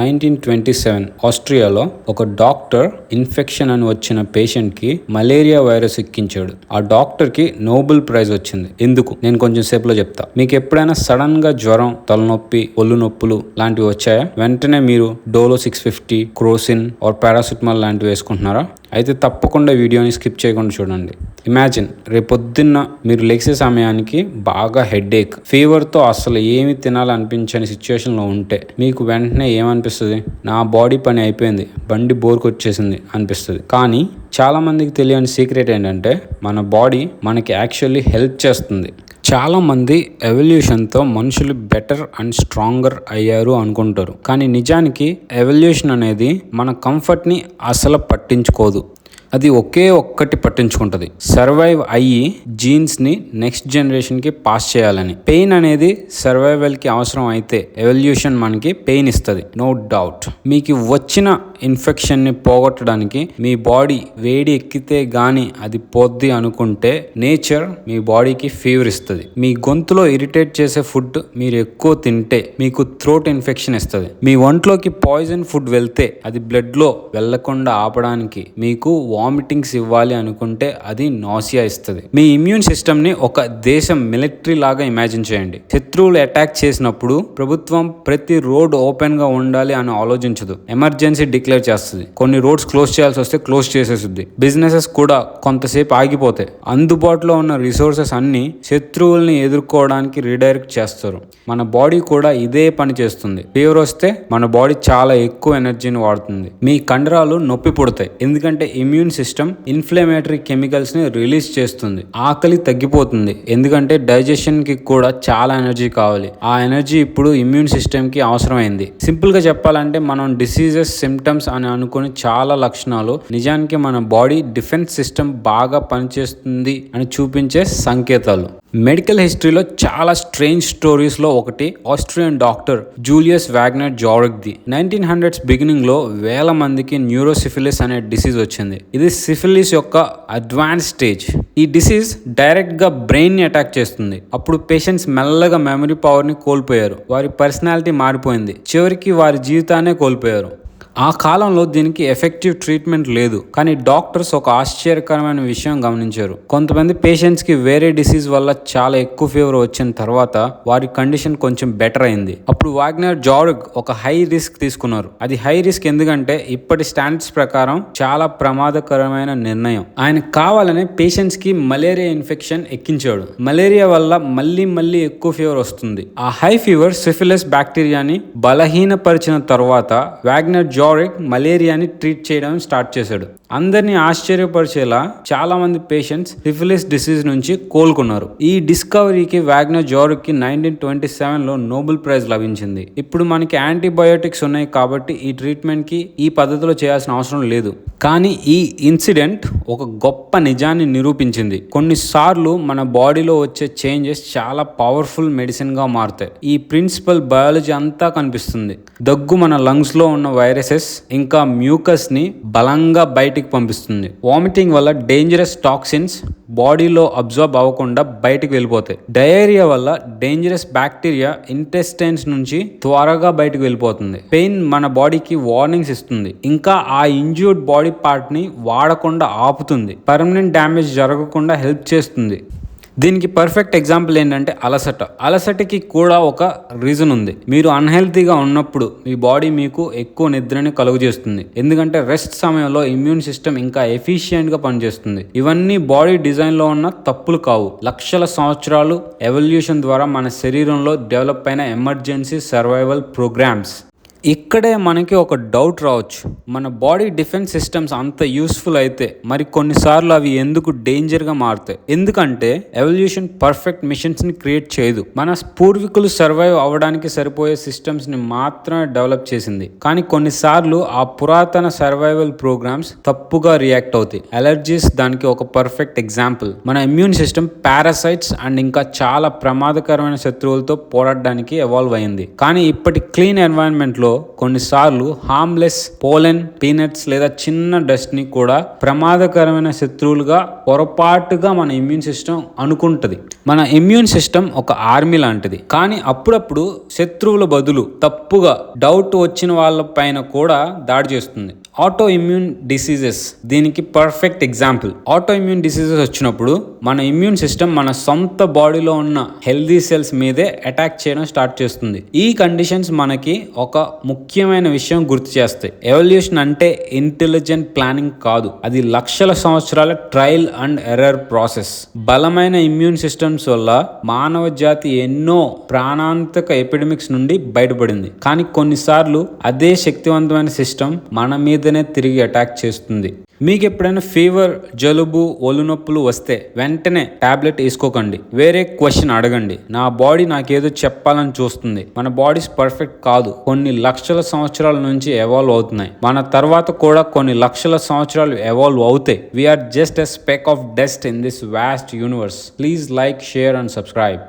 1927 ఆస్ట్రియాలో ఒక doctor infection అని వచ్చిన పేషెంట్కి మలేరియా వైరస్ ఎక్కించాడు. ఆ డాక్టర్కి నోబెల్ ప్రైజ్ వచ్చింది. ఎందుకు? నేను కొంచెం సేపులో చెప్తా. మీకు ఎప్పుడైనా సడన్ గా జ్వరం, తలనొప్పి, ఒళ్ళు నొప్పులు లాంటివి వచ్చాయా? వెంటనే మీరు డోలో 650, క్రోసిన్ ఆర్ పారాసిటమాల్ లాంటివి వేసుకుంటున్నారా? అయితే తప్పకుండా వీడియోని స్కిప్ చేయకుండా చూడండి. ఇమాజిన్, రేపొద్దున్న మీరు లేచే సమయానికి బాగా హెడేక్, ఫీవర్తో అసలు ఏమి తినాలనిపించని సిచ్యువేషన్లో ఉంటే మీకు వెంటనే ఏమనిపిస్తుంది? నా బాడీ పని అయిపోయింది, బండి బోర్కొచ్చేసింది అనిపిస్తుంది. కానీ చాలామందికి తెలియని సీక్రెట్ ఏంటంటే మన బాడీ మనకి యాక్చువల్లీ హెల్ప్ చేస్తుంది. చాలామంది ఎవల్యూషన్తో మనుషులు బెటర్ అండ్ స్ట్రాంగర్ అయ్యారు అనుకుంటారు. కానీ నిజానికి ఎవల్యూషన్ అనేది మన కంఫర్ట్ని అసలు పట్టించుకోదు. అది ఒక్కటి పట్టించుకుంటుంది, సర్వైవ్ అయ్యి జీన్స్ని నెక్స్ట్ జనరేషన్కి పాస్ చేయాలని. పెయిన్ అనేది సర్వైవల్కి అవసరం అయితే ఎవల్యూషన్ మనకి పెయిన్ ఇస్తుంది, నో డౌట్. మీకు వచ్చిన ఇన్ఫెక్షన్ని పోగొట్టడానికి మీ బాడీ వేడి ఎక్కితే గానీ అది పోద్ది అనుకుంటే నేచర్ మీ బాడీకి ఫీవర్ ఇస్తుంది. మీ గొంతులో ఇరిటేట్ చేసే ఫుడ్ మీరు ఎక్కువ తింటే మీకు థ్రోట్ ఇన్ఫెక్షన్ ఇస్తుంది. మీ ఒంట్లోకి పాయిజన్ ఫుడ్ వెళ్తే అది బ్లడ్లో వెళ్లకుండా ఆపడానికి మీకు వామిటింగ్స్ ఇవ్వాలి అనుకుంటే అది నాసియా ఇస్తుంది. మీ ఇమ్యూన్ సిస్టమ్ ని ఒక దేశం మిలిటరీ లాగా ఇమాజిన్ చేయండి. శత్రువులు అటాక్ చేసినప్పుడు ప్రభుత్వం ప్రతి రోడ్ ఓపెన్ గా ఉండాలి అని ఆలోచించదు, ఎమర్జెన్సీ డిక్లేర్ చేస్తుంది. కొన్ని రోడ్స్ క్లోజ్ చేయాల్సి వస్తే క్లోజ్ చేసేస్తుంది. బిజినెసెస్ కూడా కొంతసేపు ఆగిపోతాయి. అందుబాటులో ఉన్న రిసోర్సెస్ అన్ని శత్రువుల్ని ఎదుర్కోవడానికి రీడైరెక్ట్ చేస్తారు. మన బాడీ కూడా ఇదే పని చేస్తుంది. ఫీవర్ వస్తే మన బాడీ చాలా ఎక్కువ ఎనర్జీని వాడుతుంది. మీ కండరాలు నొప్పి పుడతాయి, ఎందుకంటే ఇమ్యూన్ సిస్టమ్ ఇన్ఫ్లమేటరీ కెమికల్స్ ని రిలీజ్ చేస్తుంది. ఆకలి తగ్గిపోతుంది, ఎందుకంటే డైజెషన్ కి కూడా చాలా ఎనర్జీ కావాలి. ఆ ఎనర్జీ ఇప్పుడు ఇమ్యూన్ సిస్టమ్ కి అవసరమైంది. సింపుల్ గా చెప్పాలంటే మనం డిసీజెస్ సిమ్టమ్స్ అని అనుకుని చాలా లక్షణాలు నిజానికి మన బాడీ డిఫెన్స్ సిస్టమ్ బాగా పనిచేస్తుంది అని చూపించే సంకేతాలు. మెడికల్ హిస్టరీలో చాలా స్ట్రేంజ్ స్టోరీస్ లో ఒకటి ఆస్ట్రియన్ డాక్టర్ జూలియస్ వాగ్నర్ జారిగ్ది. 1900s బిగినింగ్ లో వేల మందికి న్యూరోసిఫిలిస్ అనే డిసీజ్ వచ్చింది. ఇది సిఫిలిస్ యొక్క అడ్వాన్స్ స్టేజ్. ఈ డిసీజ్ డైరెక్ట్ గా బ్రెయిన్ ని అటాక్ చేస్తుంది. అప్పుడు పేషెంట్స్ మెల్లగా మెమరీ పవర్ ని కోల్పోయారు, వారి పర్సనాలిటీ మారిపోయింది, చివరికి వారి జీవితాన్నే కోల్పోయారు. ఆ కాలంలో దీనికి ఎఫెక్టివ్ ట్రీట్మెంట్ లేదు. కానీ డాక్టర్స్ ఒక ఆశ్చర్యకరమైన విషయం గమనించారు. కొంతమంది పేషెంట్స్ కి వేరే డిసీజ్ వల్ల చాలా ఎక్కువ ఫీవర్ వచ్చిన తర్వాత వారి కండిషన్ కొంచెం బెటర్ అయింది. అప్పుడు వాగ్నర్ జారిగ్ ఒక హై రిస్క్ తీసుకున్నారు. అది హై రిస్క్ ఎందుకంటే ఇప్పటి స్టాండర్డ్స్ ప్రకారం చాలా ప్రమాదకరమైన నిర్ణయం. ఆయన కావాలనే పేషెంట్స్ కి మలేరియా ఇన్ఫెక్షన్ ఎక్కించాడు. మలేరియా వల్ల మళ్ళీ ఎక్కువ ఫీవర్ వస్తుంది. ఆ హై ఫీవర్ సిఫిలిస్ బ్యాక్టీరియాని బలహీనపరిచిన తర్వాత వాగ్నర్ మలేరియాని ట్రీట్ చేయడం స్టార్ట్ చేశాడు. అందరినీ ఆశ్చర్యపరిచేలా చాలా మంది పేషెంట్స్ సిఫిలిస్ డిసీజ్ నుంచి కోలుకున్నారు. ఈ డిస్కవరీకి వాగ్నర్ జారిగ్ కి 1927లో నోబెల్ ప్రైజ్ లభించింది. ఇప్పుడు మనకి యాంటీబయోటిక్స్ ఉన్నాయి కాబట్టి ఈ ట్రీట్మెంట్ కి ఈ పద్ధతిలో చేయాల్సిన అవసరం లేదు. కానీ ఈ ఇన్సిడెంట్ ఒక గొప్ప నిజాన్ని నిరూపించింది. కొన్నిసార్లు మన బాడీలో వచ్చే చేంజెస్ చాలా పవర్ఫుల్ మెడిసిన్ గా మారుతాయి. ఈ ప్రిన్సిపల్ బయాలజీ అంతా కనిపిస్తుంది. దగ్గు మన లంగ్స్ లో ఉన్న వైరసెస్ ఇంకా మ్యూకస్ ని బలంగా బయటికి పంపిస్తుంది. వామిటింగ్ వల్ల డేంజరస్ టాక్సిన్స్ బాడీలో అబ్జర్బ్ అవ్వకుండా బయటికి వెళ్ళిపోతాయి. డయేరియా వల్ల డేంజరస్ బ్యాక్టీరియా ఇంటెస్టైన్స్ నుంచి త్వరగా బయటకు వెళ్ళిపోతుంది. పెయిన్ మన బాడీకి వార్నింగ్స్ ఇస్తుంది, ఇంకా ఆ ఇంజ్యూర్డ్ బాడీ పార్ట్ ని వాడకుండా ఆపుతుంది. పర్మనెంట్ డ్యామేజ్ జరగకుండా హెల్ప్ చేస్తుంది. దీనికి పర్ఫెక్ట్ ఎగ్జాంపుల్ ఏంటంటే అలసటకి కూడా ఒక రీజన్ ఉంది. మీరు అన్హెల్తీగా ఉన్నప్పుడు మీ బాడీ మీకు ఎక్కువ నిద్రని కలుగజేస్తుంది, ఎందుకంటే రెస్ట్ సమయంలో ఇమ్యూన్ సిస్టమ్ ఇంకా ఎఫిషియెంట్ గా పనిచేస్తుంది. ఇవన్నీ బాడీ డిజైన్ లో ఉన్న తప్పులు కావు, లక్షల సంవత్సరాలు ఎవల్యూషన్ ద్వారా మన శరీరంలో డెవలప్ అయిన ఎమర్జెన్సీ సర్వైవల్ ప్రోగ్రామ్స్. ఇక్కడే మనకి ఒక డౌట్ రావచ్చు, మన బాడీ డిఫెన్స్ సిస్టమ్స్ అంత యూస్ఫుల్ అయితే మరి కొన్నిసార్లు అవి ఎందుకు డేంజర్గా మారుతాయి? ఎందుకంటే ఎవల్యూషన్ పర్ఫెక్ట్ మిషన్స్ని క్రియేట్ చేయదు. మన పూర్వీకులు సర్వైవ్ అవ్వడానికి సరిపోయే సిస్టమ్స్ని మాత్రమే డెవలప్ చేసింది. కానీ కొన్నిసార్లు ఆ పురాతన సర్వైవల్ ప్రోగ్రామ్స్ తప్పుగా రియాక్ట్ అవుతాయి. అలర్జీస్ దానికి ఒక పర్ఫెక్ట్ ఎగ్జాంపుల్. మన ఇమ్యూన్ సిస్టమ్ పారాసైట్స్ అండ్ ఇంకా చాలా ప్రమాదకరమైన శత్రువులతో పోరాడడానికి ఎవాల్వ్ అయింది. కానీ ఇప్పటి క్లీన్ ఎన్వైరన్మెంట్లో కొన్నిసార్లు హార్మ్లెస్ పోలెన్, పీనట్స్ లేదా చిన్న డస్ట్ ని కూడా ప్రమాదకరమైన శత్రువులుగా పొరపాటుగా మన ఇమ్యూన్ సిస్టమ్ అనుకుంటది. మన ఇమ్యూన్ సిస్టమ్ ఒక ఆర్మీ లాంటిది, కానీ అప్పుడప్పుడు శత్రువుల బదులు తప్పుగా డౌట్ వచ్చిన వాళ్ళ పైన కూడా దాడి చేస్తుంది. ఆటో ఇమ్యూన్ డిసీజెస్ దీనికి perfect example. Auto immune diseases వచ్చినప్పుడు మన ఇమ్యూన్ సిస్టమ్ మన సొంత బాడీలో ఉన్న హెల్దీ సెల్స్ మీదే అటాక్ చేయడం స్టార్ట్ చేస్తుంది. ఈ కండిషన్స్ మనకి ఒక ముఖ్యమైన విషయం గుర్తు చేస్తాయి. ఎవల్యూషన్ అంటే ఇంటెలిజెంట్ ప్లానింగ్ కాదు, అది లక్షల సంవత్సరాల ట్రయల్ అండ్ ఎర్రర్ ప్రాసెస్. బలమైన ఇమ్యూన్ సిస్టమ్స్ వల్ల మానవ జాతి ఎన్నో ప్రాణాంతక ఎపిడమిక్స్ నుండి బయటపడింది. కానీ కొన్నిసార్లు అదే శక్తివంతమైన సిస్టమ్ మన మీదనే తిరిగి అటాక్ చేస్తుంది. మీకు ఎప్పుడైనా ఫీవర్, జలుబు, ఒళ్ళు నొప్పులు వస్తే వెంటనే టాబ్లెట్ వేసుకోకండి. వేరే క్వశ్చన్ అడగండి. నా బాడీ నాకేదో చెప్పాలని చూస్తుంది. మన బాడీస్ పర్ఫెక్ట్ కాదు, కొన్ని లక్షల సంవత్సరాల నుంచి ఎవాల్వ్ అవుతున్నాయి. మన తర్వాత కూడా కొన్ని లక్షల సంవత్సరాలు ఎవాల్వ్ అవుతాయి. We are just a speck of dust in this vast universe. Please like, share and subscribe.